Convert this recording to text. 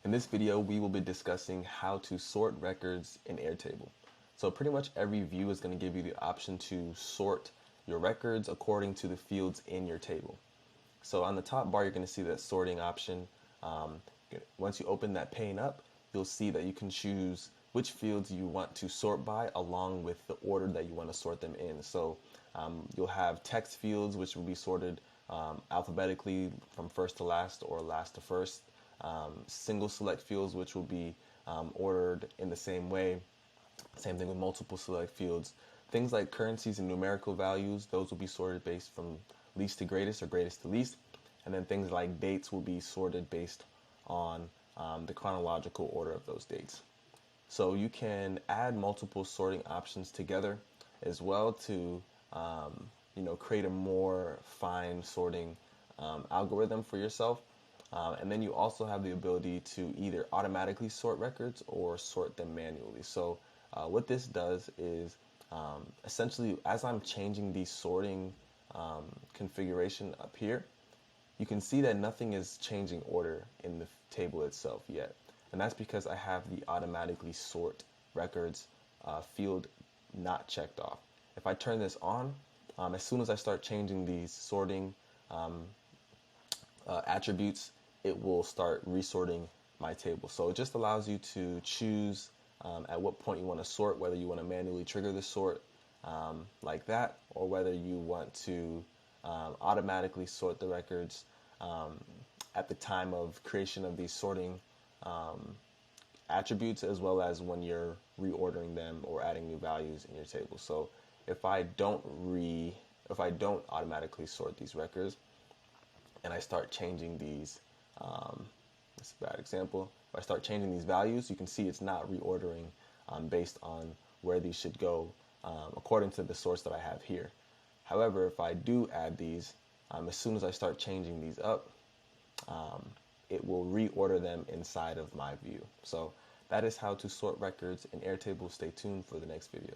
In this video, we will be discussing how to sort records in Airtable. So pretty much every view is going to give you the option to sort your records according to the fields in your table. So on the top bar, you're going to see that sorting option. Once you open that pane up, you'll see that you can choose which fields you want to sort by along with the order that you want to sort them in. So you'll have text fields, which will be sorted alphabetically from first to last or last to first. Single select fields, which will be ordered in the same way. Same thing with multiple select fields. Things like currencies and numerical values, those will be sorted based from least to greatest or greatest to least. And then things like dates will be sorted based on the chronological order of those dates. So you can add multiple sorting options together as well to create a more fine sorting algorithm for yourself. And then you also have the ability to either automatically sort records or sort them manually. So what this does is essentially, as I'm changing the sorting configuration up here, you can see that nothing is changing order in the table itself yet. And that's because I have the automatically sort records field not checked off. If I turn this on, as soon as I start changing these sorting attributes, it will start resorting my table. So it just allows you to choose at what point you want to sort, whether you want to manually trigger the sort like that, or whether you want to automatically sort the records at the time of creation of these sorting attributes, as well as when you're reordering them or adding new values in your table. So if I don't automatically sort these records and I start changing these, that's a bad example. If I start changing these values, you can see it's not reordering based on where these should go according to the source that I have here. However, if I do add these, as soon as I start changing these up, it will reorder them inside of my view. So that is how to sort records in Airtable. Stay tuned for the next video.